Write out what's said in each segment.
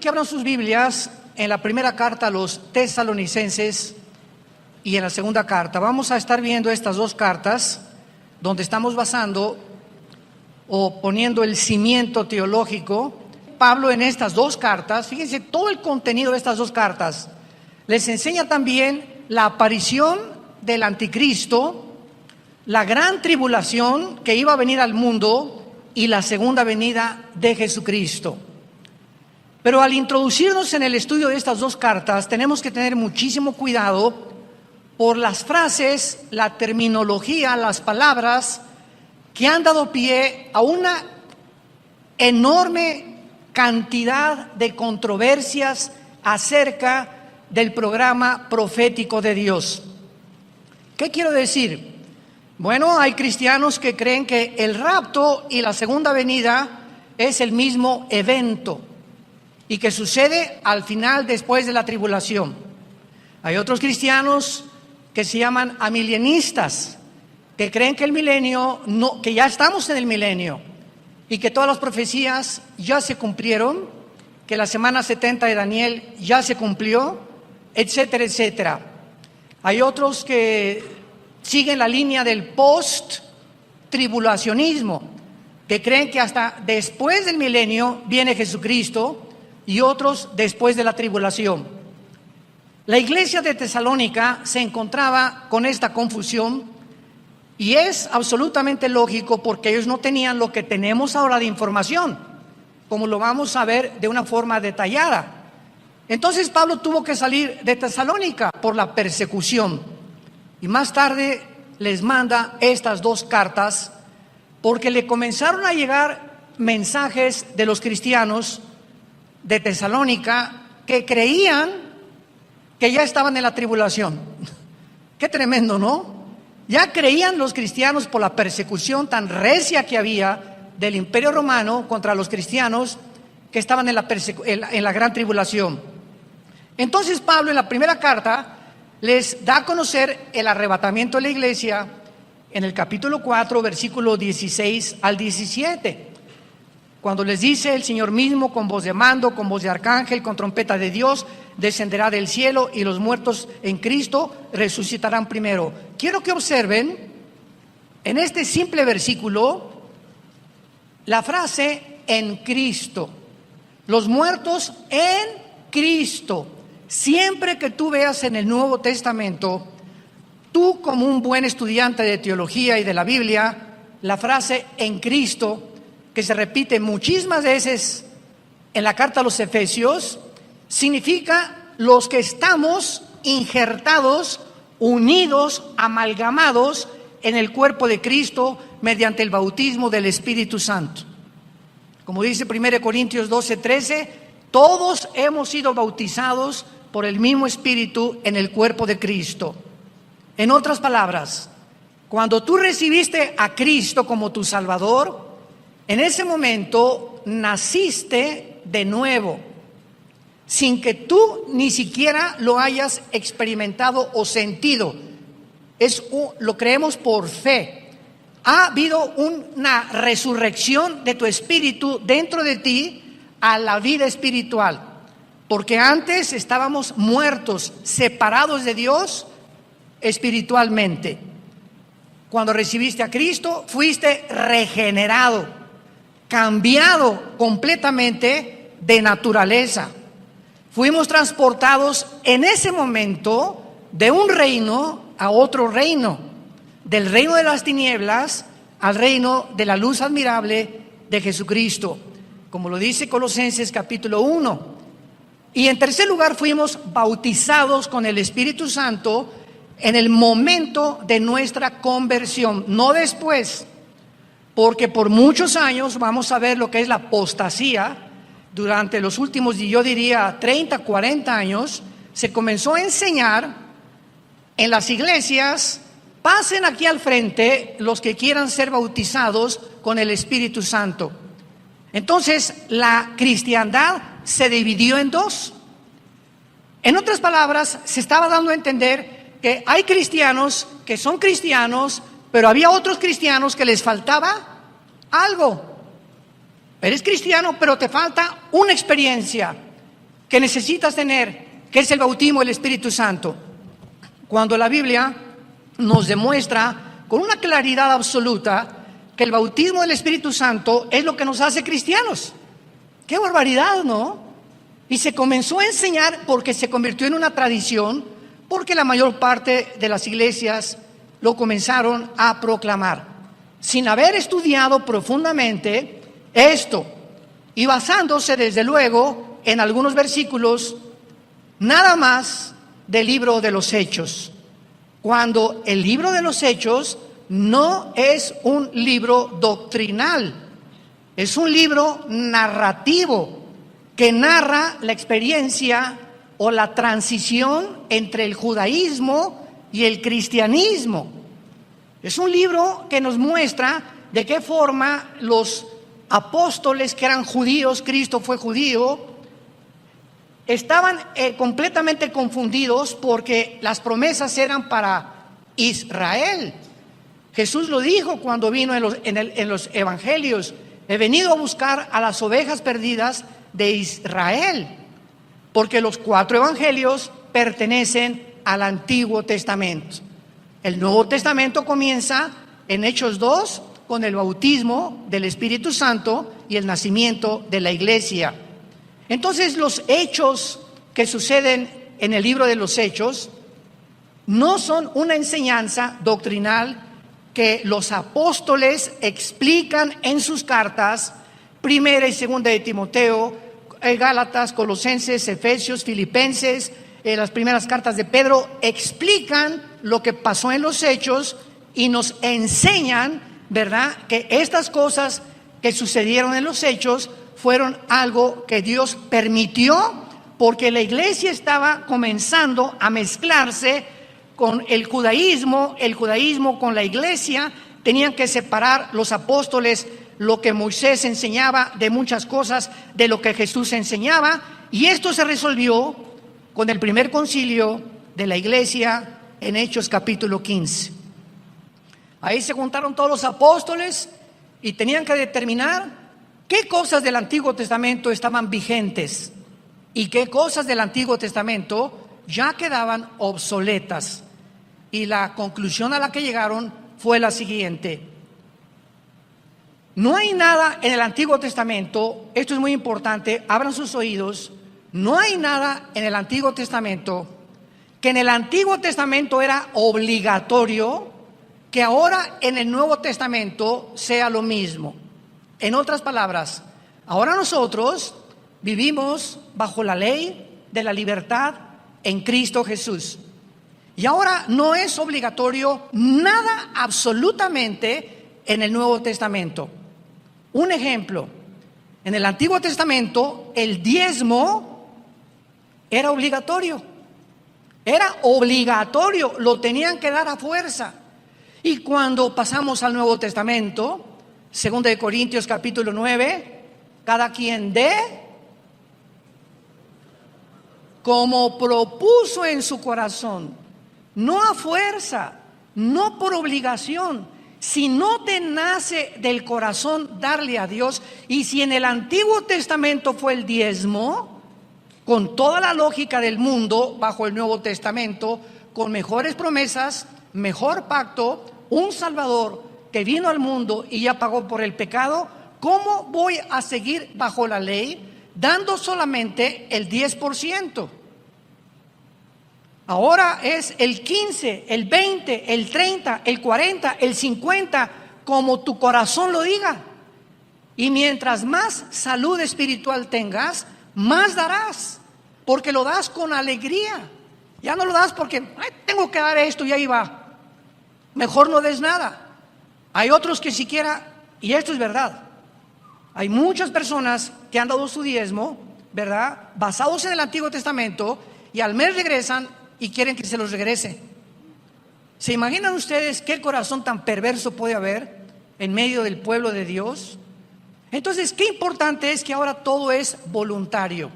que abran sus Biblias en la primera carta a los Tesalonicenses y en la segunda carta. Vamos a estar viendo estas dos cartas donde estamos basando o poniendo el cimiento teológico. Pablo en estas dos cartas, fíjense todo el contenido de estas dos cartas, les enseña también la aparición del anticristo, la gran tribulación que iba a venir al mundo y la segunda venida de Jesucristo. Pero al introducirnos en el estudio de estas dos cartas, tenemos que tener muchísimo cuidado por las frases, la terminología, las palabras que han dado pie a una enorme cantidad de controversias acerca del programa profético de Dios. ¿Qué quiero decir? Bueno, hay cristianos que creen que el rapto y la segunda venida es el mismo evento y que sucede al final después de la tribulación. Hay otros cristianos que se llaman amilienistas, que creen que el milenio, no, que ya estamos en el milenio y que todas las profecías ya se cumplieron, que la semana 70 de Daniel ya se cumplió, etcétera, etcétera. Hay otros que siguen la línea del post-tribulacionismo, que creen que hasta después del milenio viene Jesucristo, y otros después de la tribulación. La iglesia de Tesalónica se encontraba con esta confusión y es absolutamente lógico porque ellos no tenían lo que tenemos ahora de información, como lo vamos a ver de una forma detallada. Entonces Pablo tuvo que salir de Tesalónica por la persecución y más tarde les manda estas dos cartas porque le comenzaron a llegar mensajes de los cristianos de Tesalónica que creían que ya estaban en la tribulación. Qué tremendo, ¿no? Ya creían los cristianos por la persecución tan recia que había del Imperio Romano contra los cristianos que estaban en la gran tribulación. Entonces Pablo en la primera carta les da a conocer el arrebatamiento de la iglesia en el capítulo 4, versículo 16 al 17. Cuando les dice: el Señor mismo con voz de mando, con voz de arcángel, con trompeta de Dios, descenderá del cielo y los muertos en Cristo resucitarán primero. Quiero que observen en este simple versículo la frase en Cristo. Los muertos en Cristo. Siempre que tú veas en el Nuevo Testamento, tú como un buen estudiante de teología y de la Biblia, la frase en Cristo, que se repite muchísimas veces en la carta a los Efesios, significa los que estamos injertados, unidos, amalgamados en el cuerpo de Cristo mediante el bautismo del Espíritu Santo. Como dice 1 Corintios 12:13, todos hemos sido bautizados por el mismo Espíritu en el cuerpo de Cristo. En otras palabras, cuando tú recibiste a Cristo como tu Salvador, en ese momento naciste de nuevo, sin que tú ni siquiera lo hayas experimentado o sentido. Lo creemos por fe. Ha habido una resurrección de tu espíritu dentro de ti a la vida espiritual, porque antes estábamos muertos, separados de Dios espiritualmente. Cuando recibiste a Cristo, fuiste regenerado, cambiado completamente de naturaleza. Fuimos transportados en ese momento de un reino a otro reino, del reino de las tinieblas al reino de la luz admirable de Jesucristo, como lo dice Colosenses capítulo 1. Y en tercer lugar, fuimos bautizados con el Espíritu Santo en el momento de nuestra conversión, no después. Porque por muchos años vamos a ver lo que es la apostasía. Durante los últimos, yo diría 30, 40 años, se comenzó a enseñar en las iglesias: pasen aquí al frente los que quieran ser bautizados con el Espíritu Santo. Entonces la cristiandad se dividió en dos. En otras palabras, se estaba dando a entender que hay cristianos que son cristianos, pero había otros cristianos que les faltaba algo. Eres cristiano, pero te falta una experiencia. que necesitas tener, que es el bautismo del Espíritu Santo. Cuando la Biblia nos demuestra con una claridad absoluta que el bautismo del Espíritu Santo es lo que nos hace cristianos. ¡Qué barbaridad!, ¿no? Y se comenzó a enseñar porque se convirtió en una tradición, porque la mayor parte de las iglesias lo comenzaron a proclamar, sin haber estudiado profundamente esto y basándose desde luego en algunos versículos nada más del libro de los Hechos, cuando el libro de los Hechos no es un libro doctrinal, es un libro narrativo que narra la experiencia o la transición entre el judaísmo y el cristianismo. Es un libro que nos muestra de qué forma los apóstoles que eran judíos, Cristo fue judío, estaban completamente confundidos porque las promesas eran para Israel. Jesús lo dijo cuando vino en los evangelios: he venido a buscar a las ovejas perdidas de Israel, porque los 4 evangelios pertenecen al Antiguo Testamento. El Nuevo Testamento comienza en Hechos 2 con el bautismo del Espíritu Santo y el nacimiento de la iglesia. Entonces, los hechos que suceden en el libro de los Hechos no son una enseñanza doctrinal que los apóstoles explican en sus cartas, primera y segunda de Timoteo, Gálatas, Colosenses, Efesios, Filipenses, las primeras cartas de Pedro, explican lo que pasó en los hechos y nos enseñan, ¿verdad?, que estas cosas que sucedieron en los hechos fueron algo que Dios permitió porque la iglesia estaba comenzando a mezclarse con el judaísmo con la iglesia. Tenían que separar los apóstoles lo que Moisés enseñaba de muchas cosas de lo que Jesús enseñaba, y esto se resolvió con el primer concilio de la iglesia en Hechos capítulo 15. Ahí se juntaron todos los apóstoles y tenían que determinar qué cosas del Antiguo Testamento estaban vigentes y qué cosas del Antiguo Testamento ya quedaban obsoletas. Y la conclusión a la que llegaron fue la siguiente: no hay nada en el Antiguo Testamento, esto es muy importante, abran sus oídos, no hay nada en el Antiguo Testamento que en el Antiguo Testamento era obligatorio, que ahora en el Nuevo Testamento sea lo mismo. En otras palabras, ahora nosotros vivimos bajo la ley de la libertad en Cristo Jesús. Y ahora no es obligatorio nada absolutamente en el Nuevo Testamento. Un ejemplo: en el Antiguo Testamento el diezmo era obligatorio, lo tenían que dar a fuerza. Y cuando pasamos al Nuevo Testamento, 2 de Corintios capítulo 9, cada quien dé como propuso en su corazón, no a fuerza, no por obligación. Si no te nace del corazón darle a Dios, y si en el Antiguo Testamento fue el diezmo, con toda la lógica del mundo, bajo el Nuevo Testamento, con mejores promesas, mejor pacto, un Salvador que vino al mundo y ya pagó por el pecado, ¿cómo voy a seguir bajo la ley dando solamente el 10%? Ahora es el 15, el 20, el 30, el 40, el 50, como tu corazón lo diga. Y mientras más salud espiritual tengas, más darás, porque lo das con alegría. Ya no lo das porque tengo que dar esto y ahí va. Mejor no des nada. Hay otros que siquiera, y esto es verdad, hay muchas personas que han dado su diezmo, ¿verdad?, basados en el Antiguo Testamento, y al mes regresan y quieren que se los regrese. ¿Se imaginan ustedes qué corazón tan perverso puede haber en medio del pueblo de Dios? Entonces, qué importante es que ahora todo es voluntario.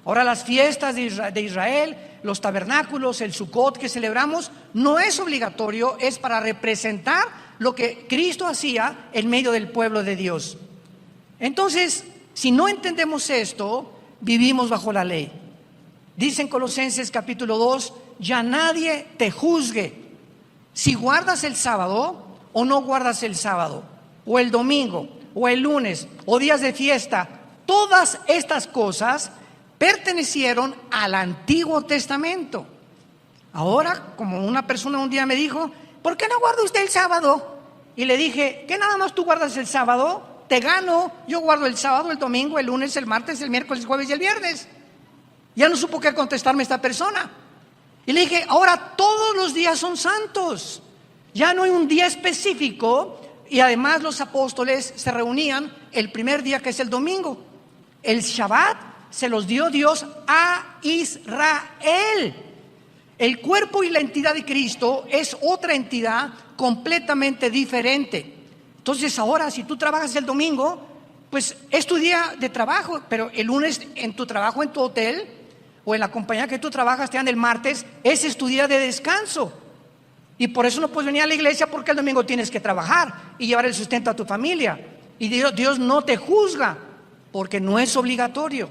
Ahora las fiestas de Israel, los tabernáculos, el Sukkot que celebramos, no es obligatorio, es para representar lo que Cristo hacía en medio del pueblo de Dios. Entonces, si no entendemos esto, vivimos bajo la ley. Dice en Colosenses capítulo 2, ya nadie te juzgue si guardas el sábado o no guardas el sábado, o el domingo, o el lunes, o días de fiesta. Todas estas cosas pertenecieron al Antiguo Testamento. Ahora, como una persona un día me dijo, ¿por qué no guarda usted el sábado? Y le dije, ¿qué nada más tú guardas el sábado? Te gano, yo guardo el sábado, el domingo, el lunes, el martes, el miércoles, el jueves y el viernes. Ya no supo qué contestarme esta persona. Y le dije, ahora todos los días son santos. Ya no hay un día específico. Y además los apóstoles se reunían el primer día, que es el domingo. El Shabbat se los dio Dios a Israel. El cuerpo y la entidad de Cristo es otra entidad completamente diferente. Entonces ahora, si tú trabajas el domingo, pues es tu día de trabajo, pero el lunes en tu trabajo, en tu hotel o en la compañía que tú trabajas, te dan el martes, ese es tu día de descanso. Y por eso no puedes venir a la iglesia, porque el domingo tienes que trabajar y llevar el sustento a tu familia. Y Dios no te juzga, porque no es obligatorio.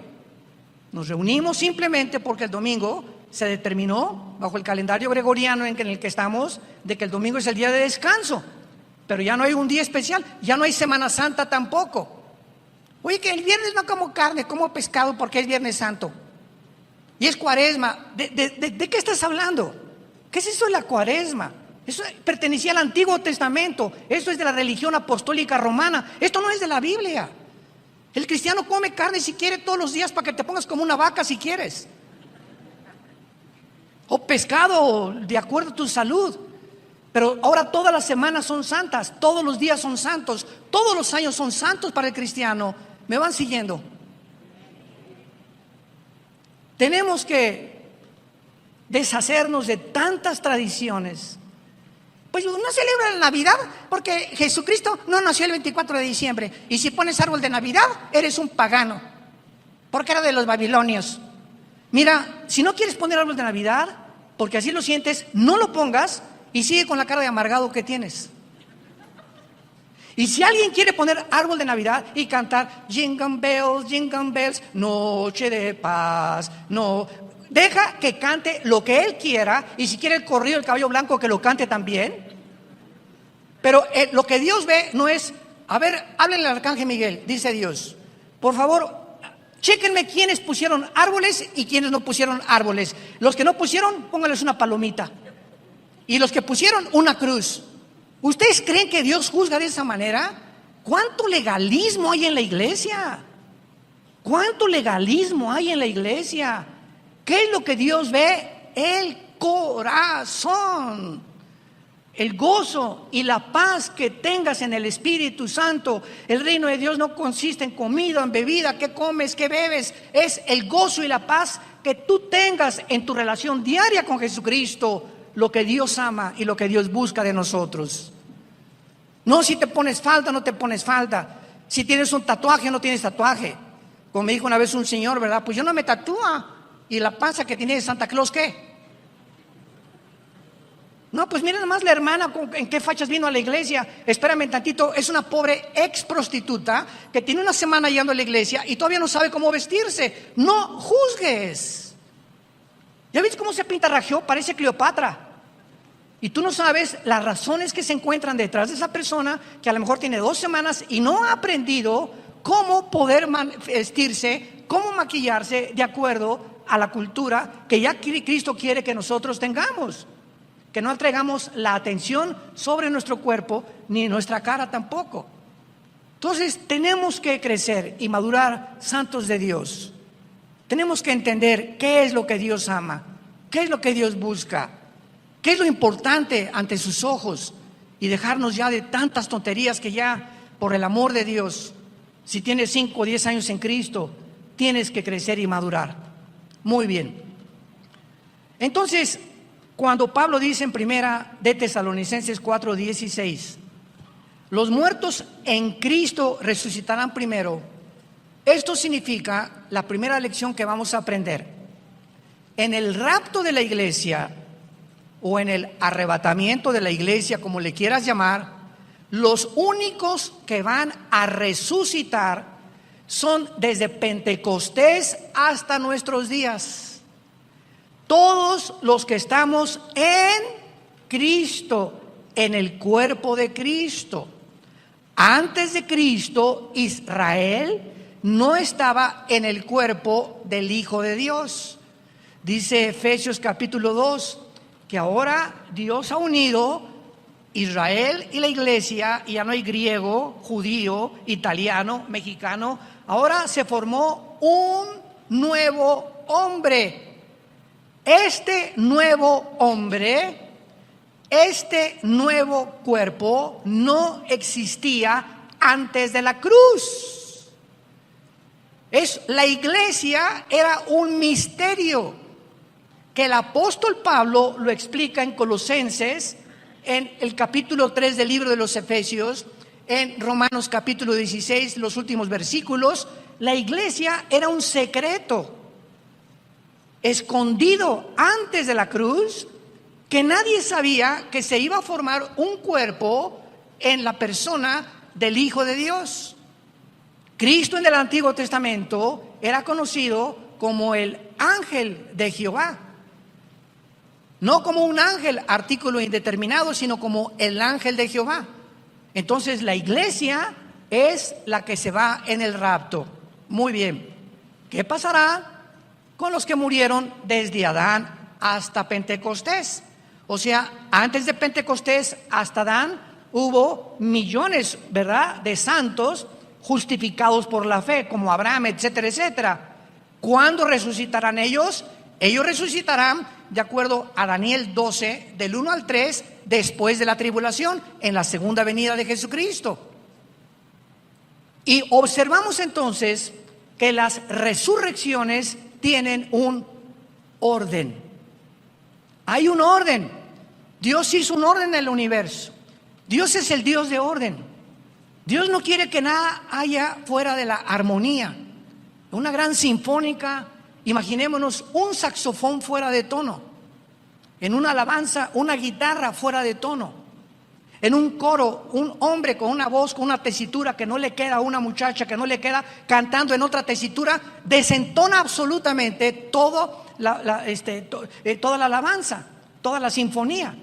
Nos reunimos simplemente porque el domingo se determinó bajo el calendario gregoriano en el que estamos, de que el domingo es el día de descanso. Pero ya no hay un día especial, ya no hay Semana Santa tampoco. Oye, que el viernes no como carne, como pescado porque es Viernes Santo. Y es Cuaresma. ¿De qué estás hablando? ¿Qué es eso de la Cuaresma? Eso pertenecía al Antiguo Testamento. Esto es de la religión apostólica romana. Esto no es de la Biblia. El cristiano come carne si quiere todos los días para que te pongas como una vaca si quieres. O pescado de acuerdo a tu salud. Pero ahora todas las semanas son santas, todos los días son santos, todos los años son santos para el cristiano. ¿Me van siguiendo? Tenemos que deshacernos de tantas tradiciones. Pues no celebra la Navidad porque Jesucristo no nació el 24 de diciembre. Y si pones árbol de Navidad, eres un pagano, porque era de los babilonios. Mira, si no quieres poner árbol de Navidad, porque así lo sientes, no lo pongas y sigue con la cara de amargado que tienes. Y si alguien quiere poner árbol de Navidad y cantar jingle bells, noche de paz, no, deja que cante lo que él quiera, y si quiere el corrido del caballo blanco, que lo cante también. Pero lo que Dios ve no es, a ver, háblenle al arcángel Miguel, dice Dios, por favor, chéquenme quiénes pusieron árboles y quiénes no pusieron árboles. Los que no pusieron, pónganles una palomita. Y los que pusieron, una cruz. ¿Ustedes creen que Dios juzga de esa manera? ¿Cuánto legalismo hay en la iglesia? ¿Cuánto legalismo hay en la iglesia? ¿Qué es lo que Dios ve? El corazón. El gozo y la paz que tengas en el Espíritu Santo. El reino de Dios no consiste en comida, en bebida, qué comes, qué bebes. Es el gozo y la paz que tú tengas en tu relación diaria con Jesucristo. Lo que Dios ama y lo que Dios busca de nosotros. No si te pones falda, no te pones falda. Si tienes un tatuaje, no tienes tatuaje. Como me dijo una vez un señor, ¿verdad? Pues yo no me tatúa. ¿Y la panza que tiene de Santa Claus qué? No, pues mira nomás la hermana en qué fachas vino a la iglesia. Espérame tantito, es una pobre ex prostituta que tiene una semana yendo a la iglesia y todavía no sabe cómo vestirse. No juzgues. ¿Ya ves cómo se pintarrajeó? Parece Cleopatra. Y tú no sabes las razones que se encuentran detrás de esa persona que a lo mejor tiene 2 semanas y no ha aprendido cómo poder vestirse, cómo maquillarse de acuerdo a la cultura que ya Cristo quiere que nosotros tengamos. Que no traigamos la atención sobre nuestro cuerpo ni nuestra cara tampoco. Entonces tenemos que crecer y madurar santos de Dios. Tenemos que entender qué es lo que Dios ama, qué es lo que Dios busca. ¿Qué es lo importante ante sus ojos? Y dejarnos ya de tantas tonterías que ya, por el amor de Dios, si tienes 5 o 10 años en Cristo, tienes que crecer y madurar. Muy bien. Entonces, cuando Pablo dice en primera de Tesalonicenses 4:16, los muertos en Cristo resucitarán primero, esto significa la primera lección que vamos a aprender. En el rapto de la iglesia, o en el arrebatamiento de la iglesia, como le quieras llamar, los únicos que van a resucitar son desde Pentecostés hasta nuestros días. todos los que estamos en Cristo, en el cuerpo de Cristo. Antes de Cristo, Israel no estaba en el cuerpo del Hijo de Dios. Dice Efesios capítulo 2, que ahora Dios ha unido Israel y la iglesia, y ya no hay griego, judío, italiano, mexicano. Ahora se formó un nuevo hombre. Este nuevo hombre, este nuevo cuerpo no existía antes de la cruz. La iglesia era un misterio que el apóstol Pablo lo explica en Colosenses, en el capítulo 3 del libro de los Efesios, en Romanos capítulo 16, los últimos versículos. La iglesia era un secreto escondido antes de la cruz, que nadie sabía que se iba a formar un cuerpo en la persona del Hijo de Dios. Cristo en el Antiguo Testamento era conocido como el ángel de Jehová. No como un ángel, artículo indeterminado, sino como el ángel de Jehová. Entonces la iglesia es la que se va en el rapto. Muy bien. ¿Qué pasará con los que murieron desde Adán hasta Pentecostés? O sea, antes de Pentecostés hasta Adán hubo millones, ¿verdad?, de santos justificados por la fe, como Abraham, etcétera, etcétera. ¿Cuándo resucitarán ellos? Ellos resucitarán, de acuerdo a Daniel 12, del 1 al 3, después de la tribulación, en la segunda venida de Jesucristo. Y observamos entonces que las resurrecciones tienen un orden. Hay un orden. Dios hizo un orden en el universo. Dios es el Dios de orden. Dios no quiere que nada haya fuera de la armonía. Una gran sinfónica, imaginémonos un saxofón fuera de tono. En una alabanza, una guitarra fuera de tono. En un coro, un hombre con una voz, con una tesitura que no le queda a una muchacha, que no le queda cantando en otra tesitura, desentona absolutamente toda la alabanza, toda la sinfonía.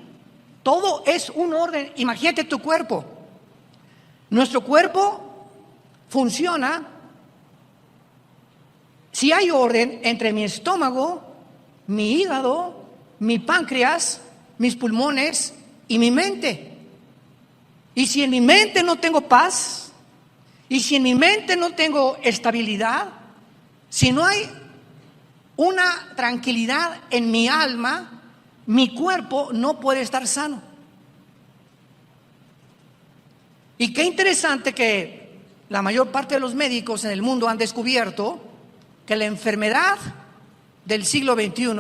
Todo es un orden. Imagínate tu cuerpo. Nuestro cuerpo funciona si hay orden entre mi estómago, mi hígado, mi páncreas, mis pulmones y mi mente. Y si en mi mente no tengo paz, y si en mi mente no tengo estabilidad, si no hay una tranquilidad en mi alma, mi cuerpo no puede estar sano. Y qué interesante que la mayor parte de los médicos en el mundo han descubierto que la enfermedad del siglo XXI,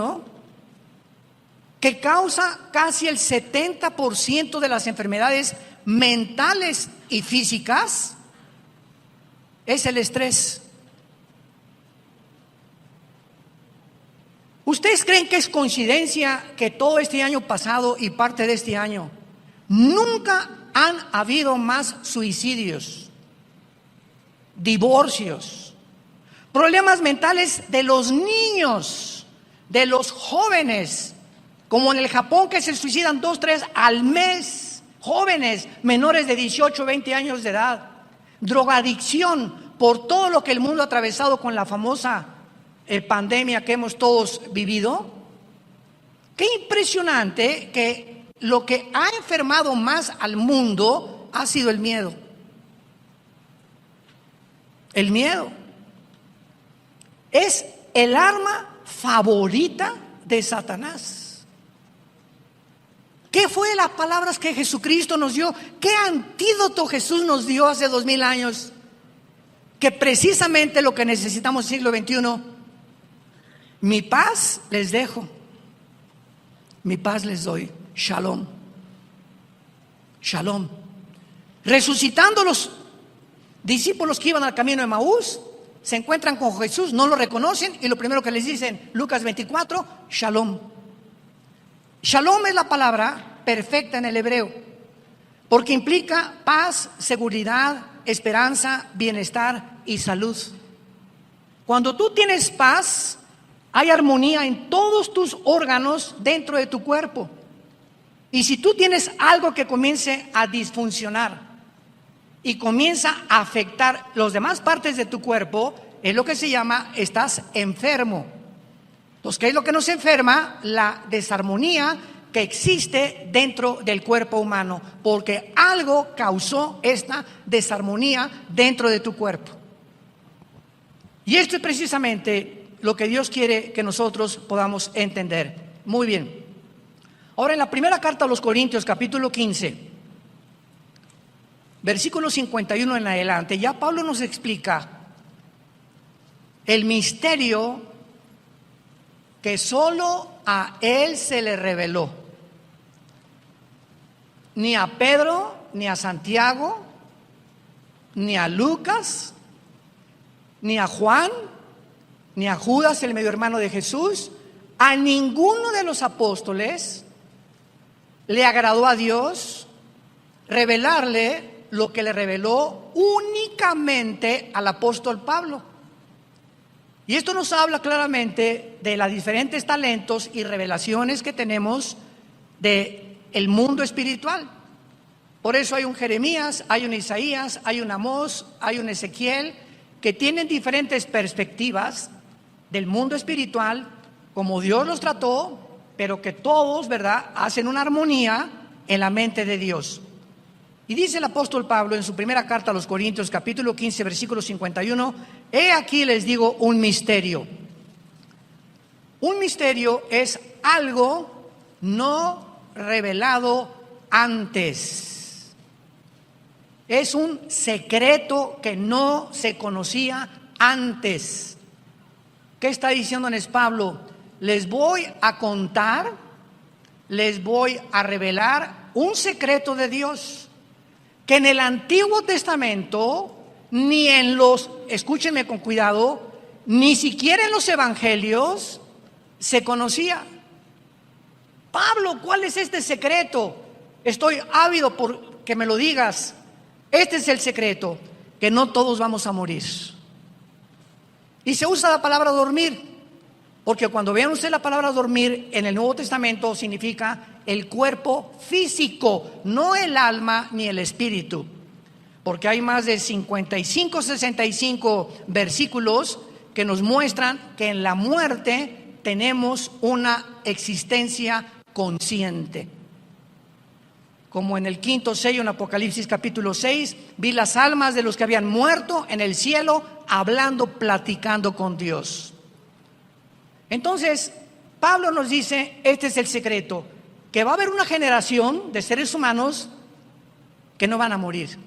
que causa casi el 70% de las enfermedades mentales y físicas, es el estrés. ¿Ustedes creen que es coincidencia que todo este año pasado y parte de este año nunca han habido más suicidios, divorcios, problemas mentales de los niños, de los jóvenes, como en el Japón, que se suicidan 2, 3 al mes, jóvenes menores de 18, 20 años de edad, drogadicción, por todo lo que el mundo ha atravesado con la famosa pandemia que hemos todos vivido? Qué impresionante que lo que ha enfermado más al mundo ha sido el miedo. El miedo es el arma favorita de Satanás. ¿Qué fue las palabras que Jesucristo nos dio? ¿Qué antídoto Jesús nos dio hace 2000 años? Que precisamente lo que necesitamos en el siglo XXI, mi paz les dejo, mi paz les doy. Shalom. Shalom. Resucitando los discípulos que iban al camino de Maús, se encuentran con Jesús, no lo reconocen y lo primero que les dicen, Lucas 24, Shalom. Shalom es la palabra perfecta en el hebreo, porque implica paz, seguridad, esperanza, bienestar y salud. Cuando tú tienes paz, Hay armonía en todos tus órganos dentro de tu cuerpo. Y si tú tienes algo que comience a disfuncionar y comienza a afectar las demás partes de tu cuerpo, es lo que se llama, estás enfermo. Entonces, ¿qué es lo que nos enferma? La desarmonía que existe dentro del cuerpo humano, porque algo causó esta desarmonía dentro de tu cuerpo. Y esto es precisamente lo que Dios quiere que nosotros podamos entender. Muy bien. Ahora, en la primera carta a los Corintios, capítulo 15, versículo 51 en adelante, ya Pablo nos explica el misterio que solo a él se le reveló. Ni a Pedro, ni a Santiago, ni a Lucas, ni a Juan, ni a Judas, el medio hermano de Jesús, a ninguno de los apóstoles le agradó a Dios revelarle lo que le reveló únicamente al apóstol Pablo. Y esto nos habla claramente de los diferentes talentos y revelaciones que tenemos del mundo espiritual. Por eso hay un Jeremías, hay un Isaías, hay un Amós, hay un Ezequiel, que tienen diferentes perspectivas del mundo espiritual, como Dios los trató, pero que todos, ¿verdad?, hacen una armonía en la mente de Dios. Y dice el apóstol Pablo en su primera carta a los Corintios, capítulo 15, versículo 51, he aquí les digo un misterio. Un misterio es algo no revelado antes. Es un secreto que no se conocía antes. ¿Qué está diciéndoles Pablo? Les voy a contar, les voy a revelar un secreto de Dios que en el Antiguo Testamento, ni en los, escúchenme con cuidado, ni siquiera en los evangelios se conocía. Pablo, ¿cuál es este secreto? Estoy ávido por que me lo digas. Este es el secreto, que no todos vamos a morir. Y se usa la palabra dormir, porque cuando vean ustedes la palabra dormir en el Nuevo Testamento significa el cuerpo físico, no el alma ni el espíritu. Porque hay más de 55, 65 versículos que nos muestran que en la muerte tenemos una existencia consciente. Como en el quinto sello en Apocalipsis capítulo 6, vi las almas de los que habían muerto en el cielo hablando, platicando con Dios. Entonces, Pablo nos dice, este es el secreto, que va a haber una generación de seres humanos que no van a morir.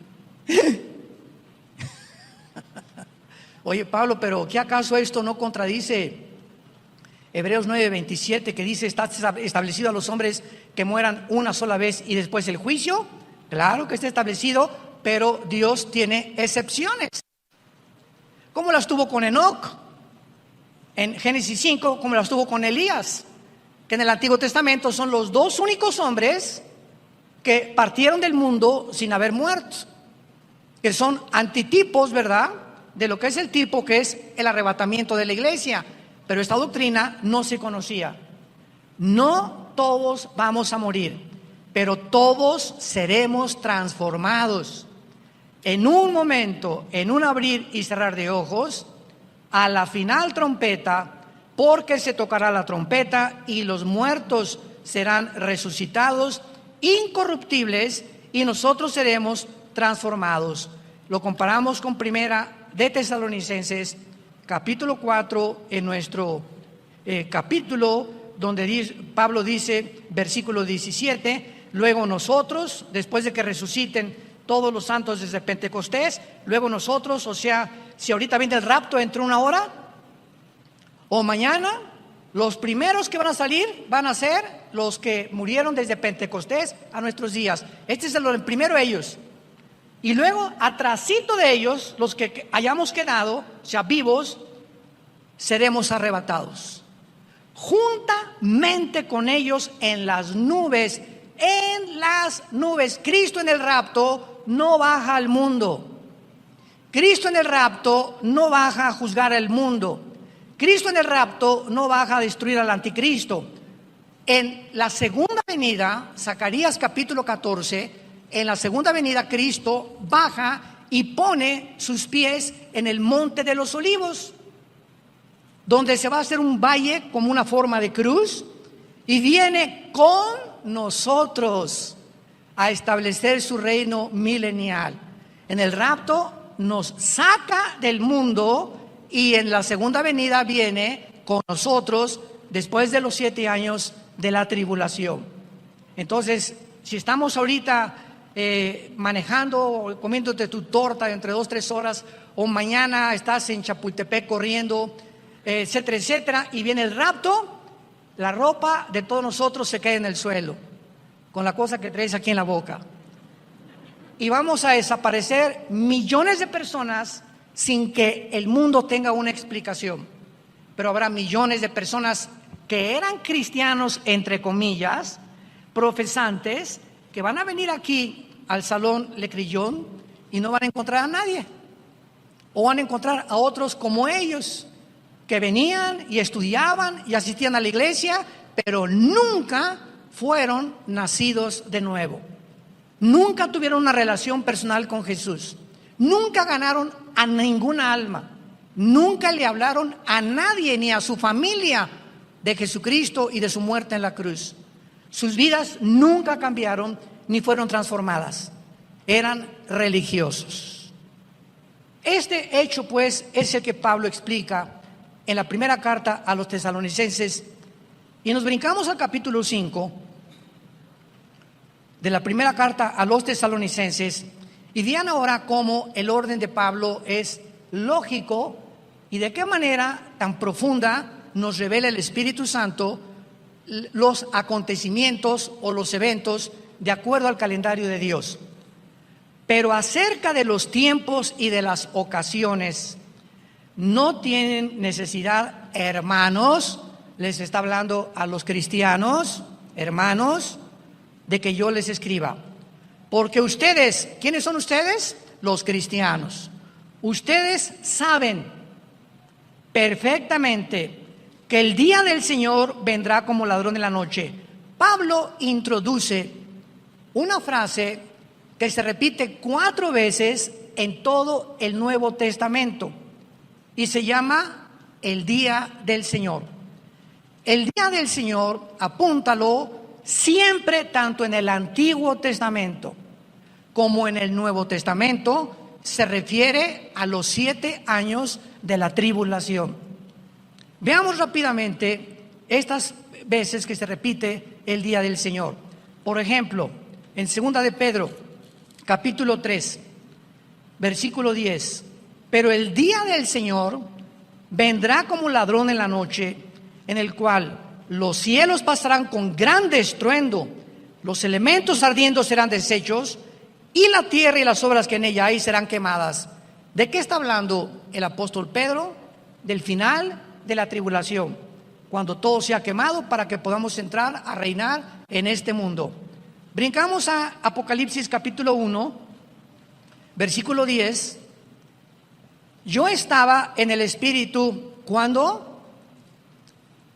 Oye, Pablo, pero ¿qué acaso esto no contradice Hebreos 9:27, que dice, está establecido a los hombres que mueran una sola vez y después el juicio? Claro que está establecido, pero Dios tiene excepciones. ¿Cómo las tuvo con Enoc en Génesis 5? ¿Cómo las tuvo con Elías? Que en el Antiguo Testamento son los dos únicos hombres que partieron del mundo sin haber muerto, que son antitipos, ¿verdad?, de lo que es el tipo que es el arrebatamiento de la iglesia. Pero esta doctrina no se conocía. No todos vamos a morir, pero todos seremos transformados. En un momento, en un abrir y cerrar de ojos, a la final trompeta, porque se tocará la trompeta y los muertos serán resucitados, incorruptibles, y nosotros seremos transformados. Lo comparamos con Primera de Tesalonicenses, capítulo 4, en nuestro capítulo, donde Pablo dice, versículo 17, luego nosotros, después de que resuciten todos los santos desde Pentecostés, luego nosotros, o sea, si ahorita viene el rapto dentro de una hora, o mañana, los primeros que van a salir van a ser los que murieron desde Pentecostés a nuestros días. Este es el primero de ellos. Y luego, atrasito de ellos, los que hayamos quedado, o sea, vivos, seremos arrebatados. Juntamente con ellos en las nubes. En las nubes. Cristo en el rapto no baja al mundo. Cristo en el rapto no baja a juzgar al mundo. Cristo en el rapto no baja a destruir al anticristo. En la segunda venida, Zacarías capítulo 14, en la segunda venida Cristo baja y pone sus pies en el monte de los olivos, donde se va a hacer un valle como una forma de cruz, y viene con nosotros a establecer su reino milenial. En el rapto nos saca del mundo y en la segunda venida viene con nosotros después de los 7 años de la tribulación. Entonces, si estamos ahorita manejando, comiéndote tu torta entre 2-3 horas, o mañana estás en Chapultepec corriendo, etcétera, etcétera, y viene el rapto, la ropa de todos nosotros se cae en el suelo, con la cosa que traes aquí en la boca. Y vamos a desaparecer millones de personas sin que el mundo tenga una explicación. Pero habrá millones de personas que eran cristianos, entre comillas, profesantes, que van a venir aquí al Salón Le Crillon y no van a encontrar a nadie. O van a encontrar a otros como ellos, que venían y estudiaban y asistían a la iglesia, pero nunca fueron nacidos de nuevo. Nunca tuvieron una relación personal con Jesús. Nunca ganaron a ninguna alma. Nunca le hablaron a nadie ni a su familia de Jesucristo y de su muerte en la cruz. Sus vidas nunca cambiaron ni fueron transformadas. Eran religiosos. Este hecho, pues, es el que Pablo explica en la primera carta a los tesalonicenses. Y nos brincamos al capítulo 5 de la primera carta a los tesalonicenses. Y vean ahora cómo el orden de Pablo es lógico y de qué manera tan profunda nos revela el Espíritu Santo los acontecimientos o los eventos de acuerdo al calendario de Dios. Pero acerca de los tiempos y de las ocasiones, no tienen necesidad, hermanos, les está hablando a los cristianos, hermanos, de que yo les escriba. Porque ustedes, ¿quiénes son ustedes? Los cristianos. Ustedes saben perfectamente que el día del Señor vendrá como ladrón en la noche. Pablo introduce una frase que se repite 4 veces en todo el Nuevo Testamento y se llama el día del Señor. El día del Señor, apúntalo, siempre tanto en el Antiguo Testamento como en el Nuevo Testamento se refiere a los 7 años de la tribulación. Veamos rápidamente estas veces que se repite el día del Señor. Por ejemplo, en 2 de Pedro, capítulo 3, versículo 10. Pero el día del Señor vendrá como ladrón en la noche, en el cual los cielos pasarán con grande estruendo, los elementos ardiendo serán deshechos, y la tierra y las obras que en ella hay serán quemadas. ¿De qué está hablando el apóstol Pedro? Del final de la tribulación, cuando todo sea quemado para que podamos entrar a reinar en este mundo. Brincamos a Apocalipsis capítulo 1, versículo 10. Yo estaba en el Espíritu, ¿cuándo?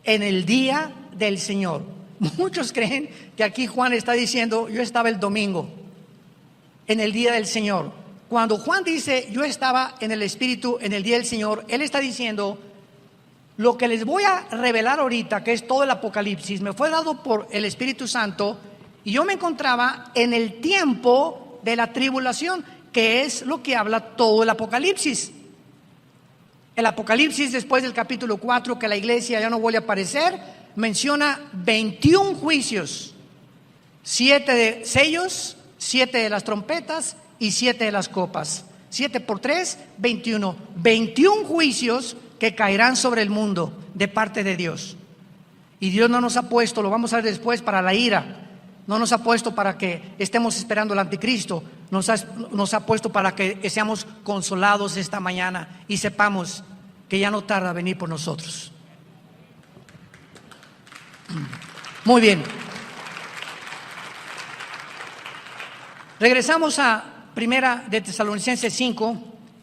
En el día del Señor. Muchos creen que aquí Juan está diciendo, yo estaba el domingo, en el día del Señor. Cuando Juan dice, yo estaba en el Espíritu en el día del Señor, él está diciendo, lo que les voy a revelar ahorita, que es todo el Apocalipsis, me fue dado por el Espíritu Santo, y yo me encontraba en el tiempo de la tribulación, que es lo que habla todo el Apocalipsis. El Apocalipsis, después del capítulo 4, que la iglesia ya no vuelve a aparecer, menciona 21 juicios, 7 de sellos, 7 de las trompetas y 7 de las copas. 7 por 3, 21. 21 juicios que caerán sobre el mundo de parte de Dios. Y Dios no nos ha puesto, lo vamos a ver después, para la ira. No nos ha puesto para que estemos esperando al anticristo. Nos ha puesto para que seamos consolados esta mañana y sepamos que ya no tarda venir por nosotros. Muy bien. Regresamos a Primera de Tesalonicenses 5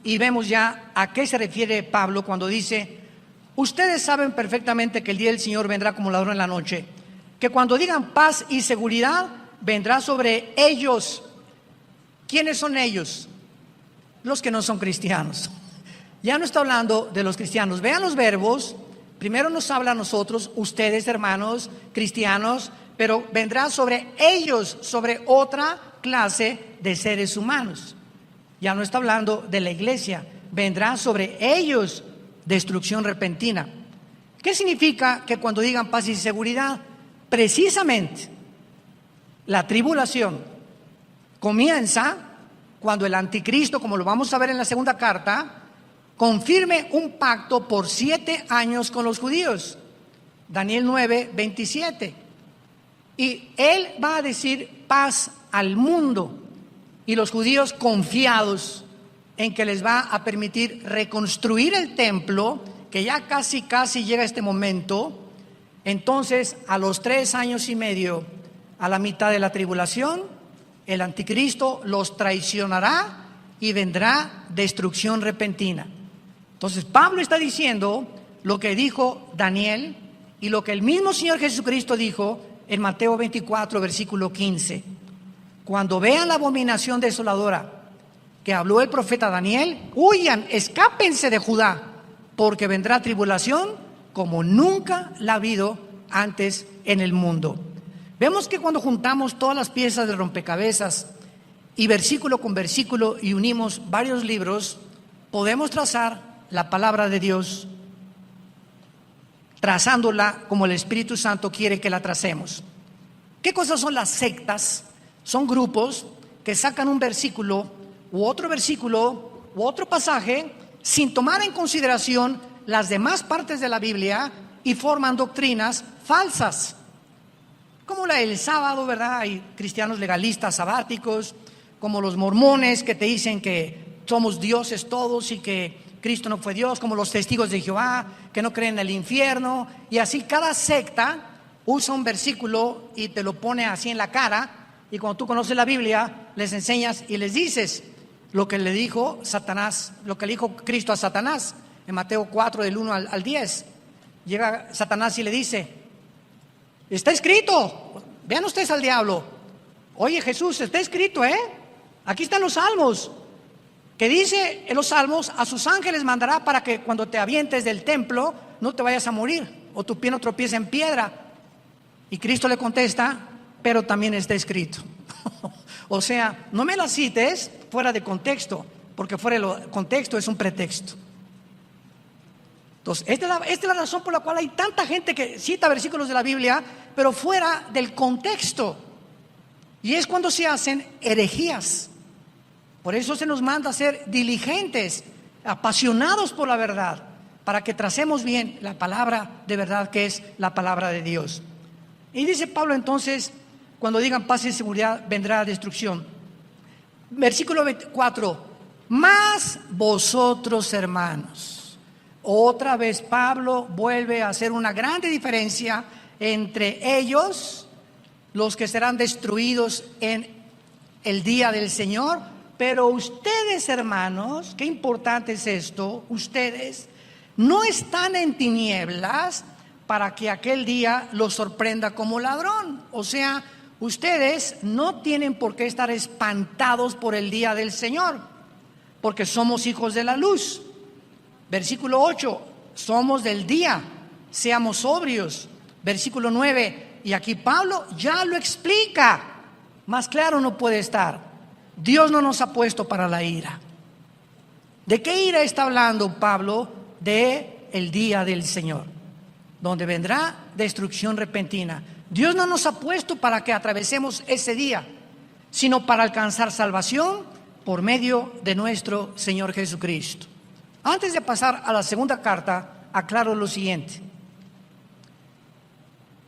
y vemos ya a qué se refiere Pablo cuando dice, Ustedes saben perfectamente que el día del Señor vendrá como ladrón en la noche, que cuando digan paz y seguridad, vendrá sobre ellos. ¿Quiénes son ellos? Los que no son cristianos. Ya no está hablando de los cristianos. Vean los verbos. Primero nos habla a nosotros, ustedes hermanos cristianos, pero vendrá sobre ellos, sobre otra clase de seres humanos. Ya no está hablando de la iglesia. Vendrá sobre ellos destrucción repentina. ¿Qué significa que cuando digan paz y seguridad? Precisamente la tribulación comienza cuando el anticristo, como lo vamos a ver en la segunda carta, confirme un pacto por 7 años con los judíos. Daniel 9, 27. Y él va a decir paz al mundo, y los judíos confiados en que les va a permitir reconstruir el templo, que ya casi llega este momento. Entonces, a los 3 años y medio, a la mitad de la tribulación, el anticristo los traicionará y vendrá destrucción repentina. Entonces, Pablo está diciendo lo que dijo Daniel y lo que el mismo Señor Jesucristo dijo en Mateo 24, versículo 15. Cuando vean la abominación desoladora que habló el profeta Daniel, huyan, escápense de Judá, porque vendrá tribulación como nunca la ha habido antes en el mundo. Vemos que cuando juntamos todas las piezas de rompecabezas y versículo con versículo y unimos varios libros, podemos trazar la palabra de Dios, trazándola como el Espíritu Santo quiere que la tracemos. ¿Qué cosas son las sectas? Son grupos que sacan un versículo u otro pasaje sin tomar en consideración las demás partes de la Biblia y forman doctrinas falsas, como la del sábado, ¿verdad? Hay cristianos legalistas sabáticos, como los mormones que te dicen que somos dioses todos y que Cristo no fue Dios, como los testigos de Jehová que no creen en el infierno, y así cada secta usa un versículo y te lo pone así en la cara, y cuando tú conoces la Biblia les enseñas y les dices lo que le dijo Satanás, lo que le dijo Cristo a Satanás en Mateo 4 del 1 al 10. Llega Satanás y le dice: está escrito. Vean ustedes al diablo: oye Jesús, está escrito, aquí están los salmos, que dice en los salmos: a sus ángeles mandará para que cuando te avientes del templo no te vayas a morir, o tu pie no tropiece en piedra. Y Cristo le contesta: pero también está escrito. O sea, no me la cites fuera de contexto, porque fuera de contexto es un pretexto. Entonces, esta es la razón por la cual hay tanta gente que cita versículos de la Biblia, pero fuera del contexto. Y es cuando se hacen herejías. Por eso se nos manda a ser diligentes, apasionados por la verdad, para que tracemos bien la palabra de verdad, que es la palabra de Dios. Y dice Pablo entonces: cuando digan paz y seguridad, vendrá destrucción. Versículo 24: mas vosotros, hermanos. Otra vez Pablo vuelve a hacer una grande diferencia entre ellos, los que serán destruidos en el día del Señor, pero ustedes, hermanos, qué importante es esto, ustedes no están en tinieblas para que aquel día los sorprenda como ladrón. O sea, ustedes no tienen por qué estar espantados por el día del Señor, porque somos hijos de la luz. Versículo 8: somos del día, seamos sobrios. Versículo 9, y aquí Pablo ya lo explica, más claro no puede estar. Dios no nos ha puesto para la ira. ¿De qué ira está hablando Pablo? De el día del Señor, donde vendrá destrucción repentina. Dios no nos ha puesto para que atravesemos ese día, sino para alcanzar salvación por medio de nuestro Señor Jesucristo. Antes de pasar a la segunda carta, aclaro lo siguiente.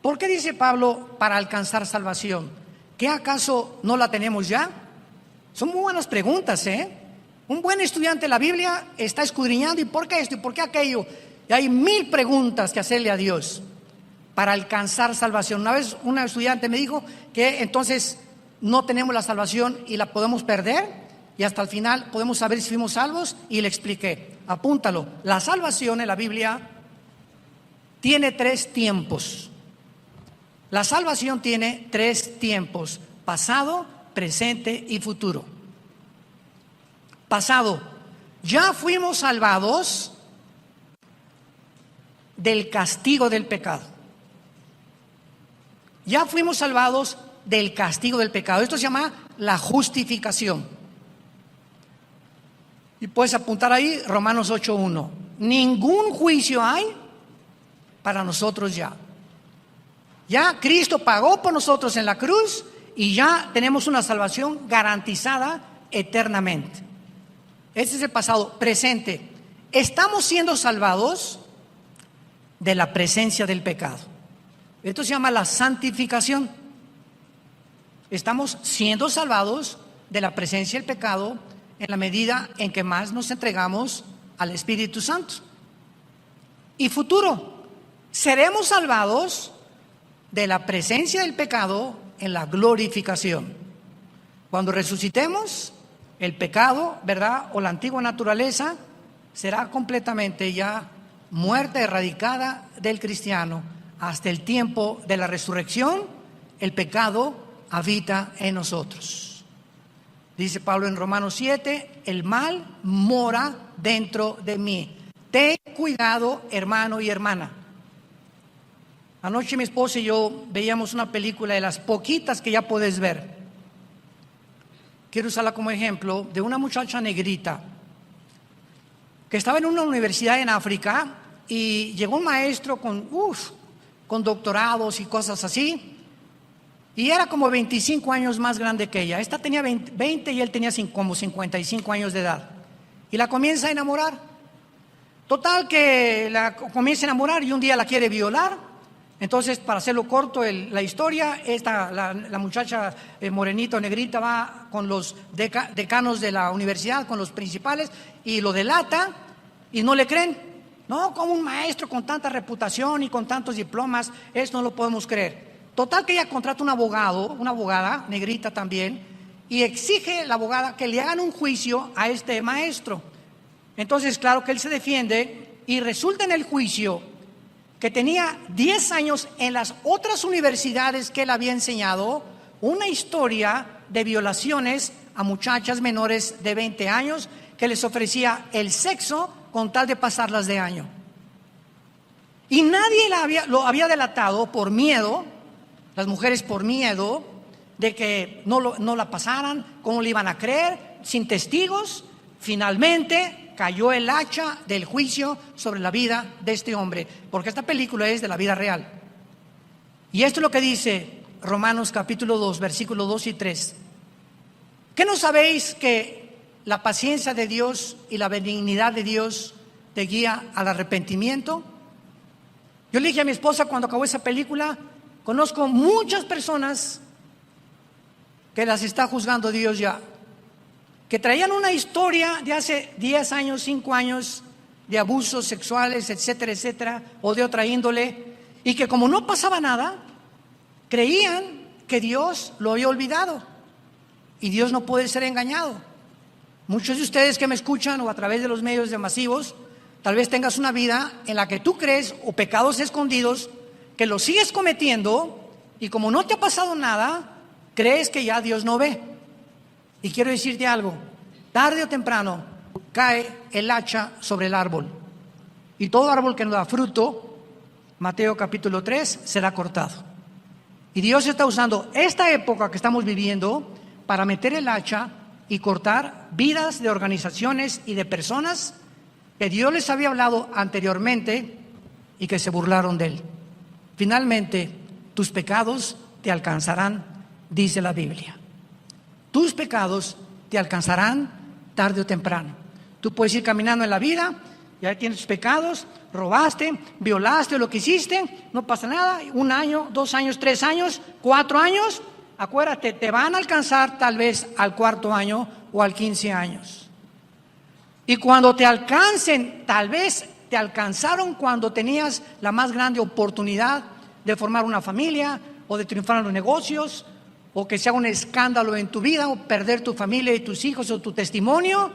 ¿Por qué dice Pablo para alcanzar salvación? ¿Qué acaso no la tenemos ya? Son muy buenas preguntas, Un buen estudiante de la Biblia está escudriñando: ¿y por qué esto? ¿Y por qué aquello? Y hay 1000 preguntas que hacerle a Dios para alcanzar salvación. Una vez una estudiante me dijo que entonces no tenemos la salvación y la podemos perder, y hasta el final podemos saber si fuimos salvos, y le expliqué: apúntalo, la salvación en la Biblia tiene 3 tiempos. La salvación tiene 3 tiempos: pasado, presente y futuro. Pasado: ya fuimos salvados del castigo del pecado. Ya fuimos salvados del castigo del pecado. Esto se llama la justificación. Y puedes apuntar ahí Romanos 8:1. Ningún juicio hay para nosotros ya. Ya Cristo pagó por nosotros en la cruz y ya tenemos una salvación garantizada eternamente. Este es el pasado. Presente: estamos siendo salvados de la presencia del pecado. Esto se llama la santificación. Estamos siendo salvados de la presencia del pecado en la medida en que más nos entregamos al Espíritu Santo. Y futuro: seremos salvados de la presencia del pecado en la glorificación. Cuando resucitemos, el pecado, ¿verdad?, o la antigua naturaleza será completamente ya muerta, erradicada del cristiano. Hasta el tiempo de la resurrección, el pecado habita en nosotros. Dice Pablo en Romanos 7, el mal mora dentro de mí. Ten cuidado, hermano y hermana. Anoche mi esposa y yo veíamos una película de las poquitas que ya puedes ver. Quiero usarla como ejemplo de una muchacha negrita que estaba en una universidad en África y llegó un maestro con doctorados y cosas así, y era como 25 años más grande que ella. Esta tenía 20 y él tenía como 55 años de edad, y la comienza a enamorar. Total que la comienza a enamorar y un día la quiere violar. Entonces, para hacerlo corto la historia, la muchacha morenita o negrita va con los decanos de la universidad, con los principales, y lo delata y no le creen. No, como un maestro con tanta reputación y con tantos diplomas, esto no lo podemos creer. Total que ella contrata un abogado, una abogada negrita también, y exige la abogada que le hagan un juicio a este maestro. Entonces, claro que él se defiende y resulta en el juicio que tenía 10 años en las otras universidades que él había enseñado, una historia de violaciones a muchachas menores de 20 años que les ofrecía el sexo con tal de pasarlas de año. Y nadie lo había delatado por miedo, las mujeres por miedo de que no la pasaran, cómo le iban a creer, sin testigos. Finalmente cayó el hacha del juicio sobre la vida de este hombre, porque esta película es de la vida real. Y esto es lo que dice Romanos capítulo 2, versículos 2 y 3. ¿Qué no sabéis que la paciencia de Dios y la benignidad de Dios te guía al arrepentimiento? Yo le dije a mi esposa cuando acabó esa película, conozco muchas personas que las está juzgando Dios ya, que traían una historia de hace 10 años, 5 años, de abusos sexuales, etcétera, etcétera, o de otra índole, y que como no pasaba nada, creían que Dios lo había olvidado, y Dios no puede ser engañado. Muchos de ustedes que me escuchan o a través de los medios de masivos, tal vez tengas una vida en la que tú crees, o pecados escondidos, que los sigues cometiendo, y como no te ha pasado nada, crees que ya Dios no ve. Y quiero decirte algo: tarde o temprano cae el hacha sobre el árbol, y todo árbol que no da fruto, Mateo capítulo 3, será cortado. Y Dios está usando esta época que estamos viviendo para meter el hacha y cortar vidas de organizaciones y de personas que Dios les había hablado anteriormente y que se burlaron de él. Finalmente, tus pecados te alcanzarán, dice la Biblia. Tus pecados te alcanzarán tarde o temprano. Tú puedes ir caminando en la vida, ya tienes tus pecados, robaste, violaste, lo que hiciste, no pasa nada. 1 año, 2 años, 3 años, 4 años, acuérdate, te van a alcanzar tal vez al 4.º año o al 15 años. Y cuando te alcancen, tal vez te alcanzaron cuando tenías la más grande oportunidad de formar una familia o de triunfar en los negocios, o que sea un escándalo en tu vida, o perder tu familia y tus hijos o tu testimonio,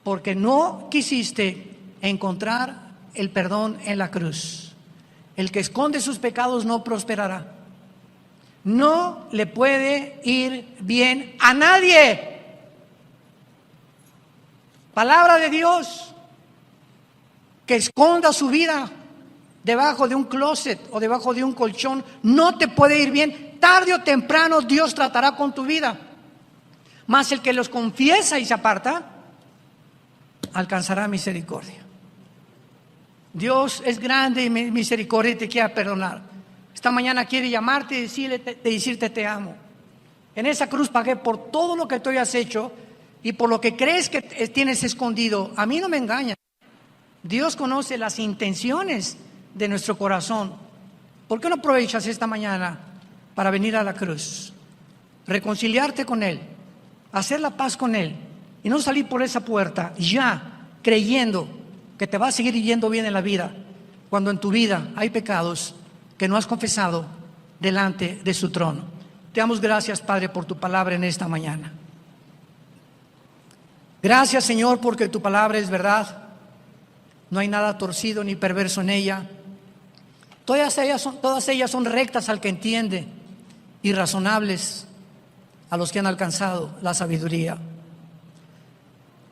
porque no quisiste encontrar el perdón en la cruz. El que esconde sus pecados no prosperará. No le puede ir bien a nadie. Palabra de Dios. Que esconda su vida debajo de un closet o debajo de un colchón, no te puede ir bien. Tarde o temprano Dios tratará con tu vida. Mas el que los confiesa y se aparta, alcanzará misericordia. Dios es grande y misericordia y te quiere perdonar. Esta mañana quiere llamarte y decirte te amo. En esa cruz pagué por todo lo que tú hayas hecho y por lo que crees que tienes escondido. A mí no me engañas. Dios conoce las intenciones de nuestro corazón. ¿Por qué no aprovechas esta mañana para venir a la cruz? Reconciliarte con Él, hacer la paz con Él y no salir por esa puerta ya creyendo que te va a seguir yendo bien en la vida, cuando en tu vida hay pecados que no has confesado delante de su trono. Te damos gracias, Padre, por tu palabra en esta mañana. Gracias, Señor, porque tu palabra es verdad. No hay nada torcido ni perverso en ella. Todas ellas son rectas al que entiende y razonables a los que han alcanzado la sabiduría.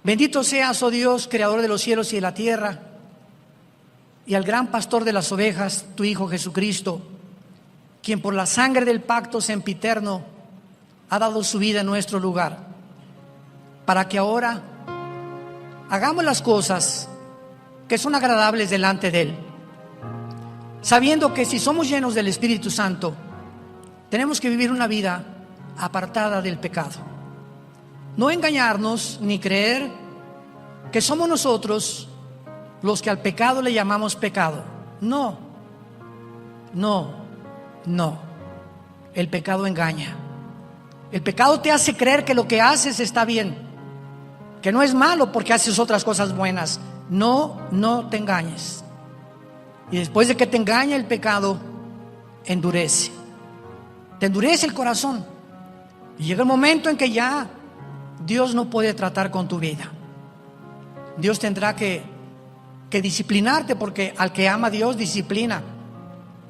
Bendito seas, oh Dios, creador de los cielos y de la tierra, y al gran pastor de las ovejas, tu Hijo Jesucristo, quien por la sangre del pacto sempiterno ha dado su vida en nuestro lugar, para que ahora hagamos las cosas que son agradables delante de Él, sabiendo que si somos llenos del Espíritu Santo, tenemos que vivir una vida apartada del pecado. No engañarnos ni creer que somos nosotros los que al pecado le llamamos pecado. No. El pecado engaña. El pecado te hace creer que lo que haces está bien, que no es malo porque haces otras cosas buenas. No te engañes. Y después de que te engaña el pecado, endurece. Te endurece el corazón. Y llega el momento en que ya Dios no puede tratar con tu vida. Dios tendrá que disciplinarte, porque al que ama a Dios disciplina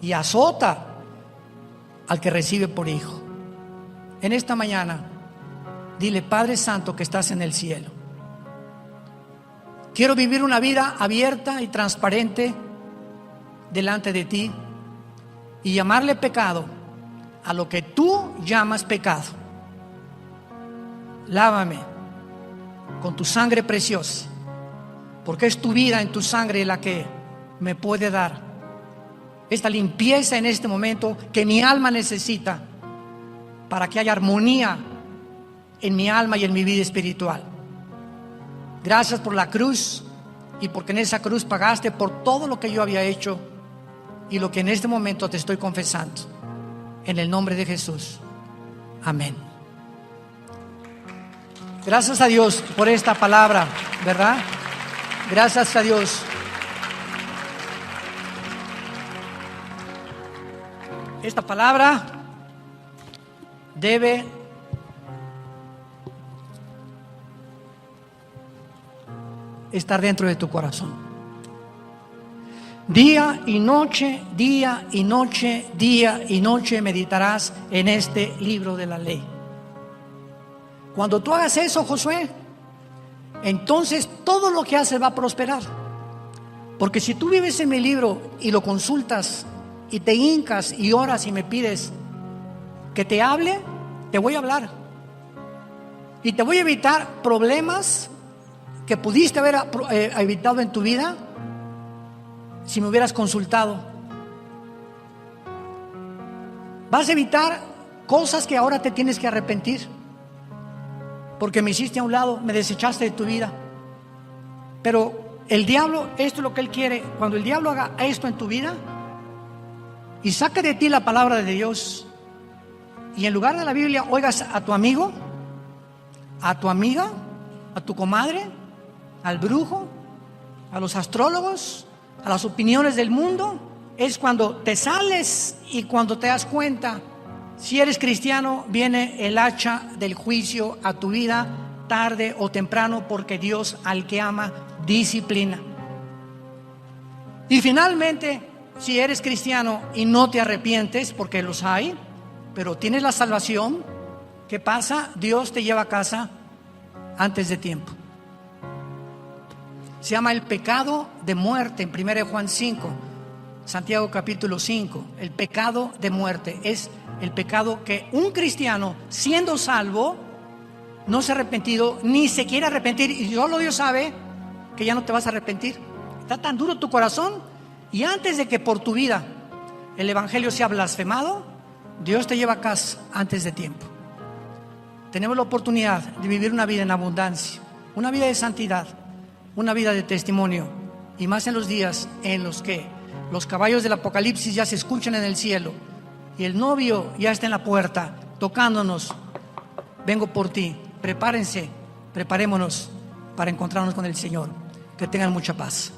y azota al que recibe por hijo. En esta mañana, dile: Padre Santo que estás en el cielo, quiero vivir una vida abierta y transparente delante de ti y llamarle pecado a lo que tú llamas pecado. Lávame con tu sangre preciosa, porque es tu vida en tu sangre la que me puede dar esta limpieza en este momento que mi alma necesita para que haya armonía en mi alma y en mi vida espiritual. Gracias por la cruz y porque en esa cruz pagaste por todo lo que yo había hecho y lo que en este momento te estoy confesando. En el nombre de Jesús. Amén. Gracias a Dios por esta palabra, ¿verdad? Gracias a Dios. Esta palabra debe estar dentro de tu corazón. Día y noche, día y noche, día y noche meditarás en este libro de la ley. Cuando tú hagas eso, Josué, entonces todo lo que haces va a prosperar. Porque si tú vives en mi libro y lo consultas y te hincas y oras y me pides que te hable, te voy a hablar. Y te voy a evitar problemas que pudiste haber evitado en tu vida si me hubieras consultado. Vas a evitar cosas que ahora te tienes que arrepentir, porque me hiciste a un lado, me desechaste de tu vida. Pero el diablo, esto es lo que él quiere. Cuando el diablo haga esto en tu vida y saque de ti la palabra de Dios, y en lugar de la Biblia oigas a tu amigo, a tu amiga, a tu comadre, al brujo, a los astrólogos, a las opiniones del mundo, es cuando te sales y cuando te das cuenta. Si eres cristiano, viene el hacha del juicio a tu vida tarde o temprano, porque Dios al que ama disciplina. Y finalmente, si eres cristiano y no te arrepientes, porque los hay, pero tienes la salvación, ¿qué pasa? Dios te lleva a casa antes de tiempo. Se llama el pecado de muerte en 1 Juan 5, Santiago capítulo 5. El pecado de muerte es el pecado que un cristiano, siendo salvo, no se ha arrepentido, ni se quiere arrepentir, y solo Dios sabe que ya no te vas a arrepentir. Está tan duro tu corazón, y antes de que por tu vida el evangelio sea blasfemado, Dios te lleva a casa antes de tiempo. Tenemos la oportunidad de vivir una vida en abundancia, una vida de santidad, una vida de testimonio, y más en los días en los que los caballos del Apocalipsis ya se escuchan en el cielo y el novio ya está en la puerta tocándonos. Vengo por ti. Prepárense, preparémonos para encontrarnos con el Señor. Que tengan mucha paz.